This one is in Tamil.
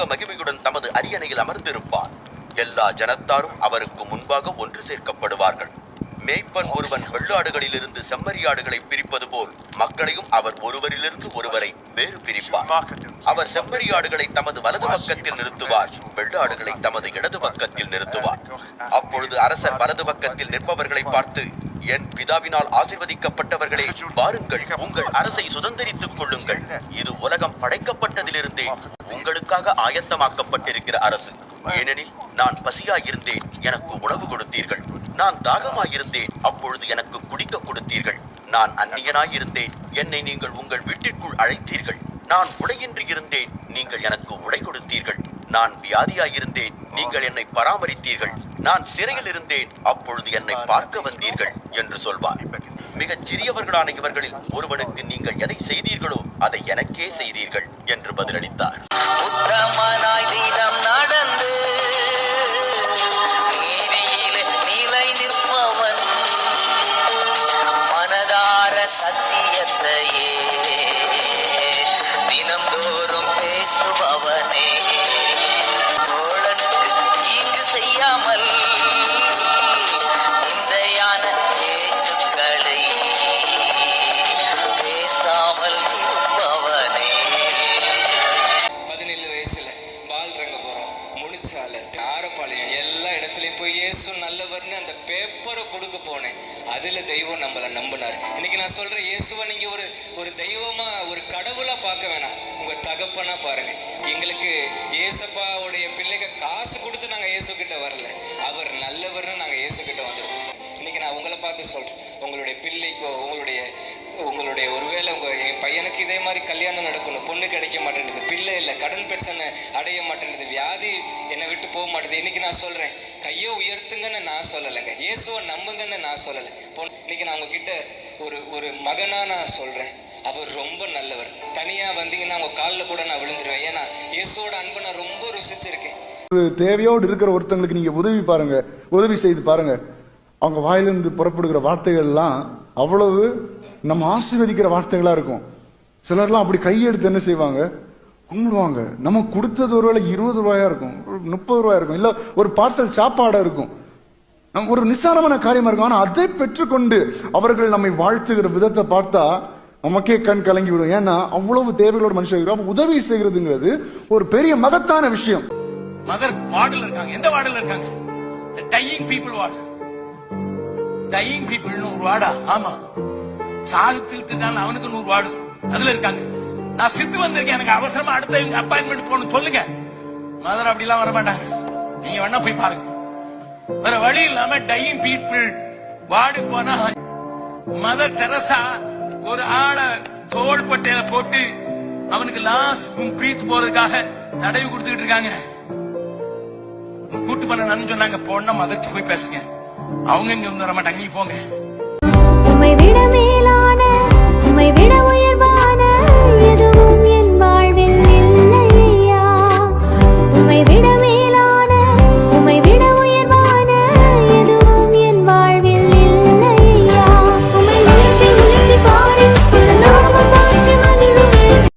பரலோக மகிமையுடன் தமது அரியணையில் அமர்ந்திருப்பார். எல்லா ஜனத்தாரும் அவருக்கு முன்பாக ஒன்று சேர்க்கப்படுவார்கள். மேய்ப்பன் ஒருவன் வெள்ளாடுகளிலிருந்து செம்மறியாடுகளை பிரிப்பது போல் மக்களையும் அவர் ஒருவரிலிருந்து ஒருவரை வேறு பிரிப்பார். அவர் செம்மறியாடுகளை தமது வலது பக்கத்தில் நிறுத்துவார், வெள்ளாடுகளை தமது இடது பக்கத்தில் நிறுத்துவார். அப்பொழுது அரசர் வலது பக்கத்தில் நிற்பவர்களை பார்த்து, என் பிதாவினால் ஆசீர்வதிக்கப்பட்டவர்களே, வாருங்கள், உங்கள் அரசை சுதந்திரித்துக் கொள்ளுங்கள். இது உலகம் படைக்கப்பட்டதிலிருந்தே உங்களுக்காக ஆயத்தமாக்கப்பட்டிருக்கிற அரசு. ஏனெனில் நான் பசியாயிருந்தேன், எனக்கு உணவு கொடுத்தீர்கள். நான் தாகமாயிருந்தேன், அப்பொழுது எனக்கு குடிக்க கொடுத்தீர்கள். நான் அந்நியனாயிருந்தேன், என்னை நீங்கள் உங்கள் வீட்டிற்குள் அழைத்தீர்கள். நான் உடையின்றி இருந்தேன், நீங்கள் எனக்கு உடை கொடுத்தீர்கள். நான் வியாதியாயிருந்தேன், நீங்கள் என்னை பராமரித்தீர்கள். நான் சிறையில் இருந்தேன், அப்பொழுது என்னை பார்க்க வந்தீர்கள் என்று சொல்வார். மிகச் சிறியவர்களான இவர்களில் ஒருவனுக்கு நீங்கள் எதை செய்தீர்களோ அதை எனக்கே செய்தீர்கள் என்று பதிலளித்தார். சத்தியத்தையே தினம்தோறும் பேசுபவனே, தோழனுக்கு இங்கு செய்யாமல் நிந்தையான பேச்சுக்களை பேசாமல் இருப்பவனே. 17 வயசுல பால்ரங்க போறோம், முனிச்சால, ஆரப்பாளையம், எல்லா இடத்துலயும் போய் இயேசு நல்லவர்னு அந்த பேப்பரை கொடுக்க போனேன். அதுல தெய்வம் நம்மளை நம்பினார். இன்னைக்கு நான் சொல்றேன், இயேசுவை நீங்க ஒரு தெய்வமா, ஒரு கடவுளா பார்க்க வேணாம், உங்க தகப்பனா பாருங்க. எங்களுக்கு இயேசப்பாவுடைய பிள்ளைங்க காசு கொடுத்து நாங்க இயேசு கிட்ட வரல, அவர் நல்லவர்னு நாங்க இயேசு கிட்ட வந்துருக்கோம். இன்னைக்கு நான் உங்களை பார்த்து சொல்றேன், உங்களுடைய பிள்ளைக்கோ உங்களுடைய ஒருவேளை என் பையனுக்கு இதே மாதிரி கல்யாணம் நடக்கணும், பொண்ணு கிடைக்க மாட்டேங்குது, பிள்ளை இல்லை, கடன் பிரச்சனை அடைய மாட்டேங்குது, வியாதி என்னை விட்டு போக மாட்டேது. இன்னைக்கு நான் சொல்றேன், கையை உயர்த்துங்கன்னு நான் சொல்லலைங்க, இயேசுவை நம்புங்கன்னு நான் சொல்லலை. இன்னைக்கு நான் உங்ககிட்ட ஒரு மகனா நான் சொல்றேன், அவர் ரொம்ப நல்லவர். தனியா வந்தீங்கன்னா அவங்க காலில் கூட நான் விழுந்துருவேன். ஏன்னா இயேசுவோட அன்பை நான் ரொம்ப ருசிச்சிருக்கேன். ஒரு தேவையோடு இருக்கிற ஒருத்தங்களுக்கு நீங்க உதவி செய்து பாருங்க. அவங்க வாயிலிருந்து புறப்படுகிற வார்த்தைகள்லாம் அவ்வளவு நம்ம ஆசீர்வதிக்கிற வார்த்தைகளா இருக்கும். சிலர்லாம் அப்படி கையெடுத்து என்ன செய்வாங்க, கும்பிடுவாங்க. நம்ம கொடுத்தது ஒருவேளை 20 ரூபாயா இருக்கும், 30 ரூபாயா இருக்கும், இல்ல ஒரு பார்சல் சாப்பாடா இருக்கும், நமக்கு ஒரு நிசாரமான காரியமா இருக்கும். ஆனா அதை பெற்றுக்கொண்டு அவர்கள் நம்மை வாழ்த்துகிற விதத்தை பார்த்தா நமக்கே கண் கலங்கி விடும். ஏன்னா அவ்வளவு தேவைகளோட மனுஷன் உதவி செய்கிறதுங்கிறது ஒரு பெரிய மகத்தான விஷயம். மதர் வார்டுல இருக்காங்க. எந்த வார்டுல இருக்காங்க? Dying people ward. டையிங் பீப்புள்னு ஒரு வார்டா? ஆமா, சாகுத்துக்கிட்டு இருக்காங்க, அவனுக்கு 100 வார்டு அதுல இருக்காங்க. நான் சித்து வந்திருக்கேன், எனக்கு அவசரமா அடுத்த அப்பாயின்மெண்ட் போகணும் சொல்லுங்க. மதர் அப்படிலாம் வர மாட்டாங்க, நீங்க வேணா போய் பாருங்க. வேற வழி இல்லாம டையிங் பீப்புள் வார்டு போனா மதர் தெரசா ஒரு ஆளை தோள் பட்டையில போட்டு அவனுக்கு லாஸ்ட் பிரீத் போறதுக்காக தடவி கொடுத்துக்கிட்டு இருக்காங்க. கூட்டு பண்ண நான் சொன்னாங்க, போனா மதர்ட்டு போய் பேசுங்க, அவங்க இங்க வர மாட்டாங்க, நீ போங்க. உம்மை விட மேலான, உம்மை விட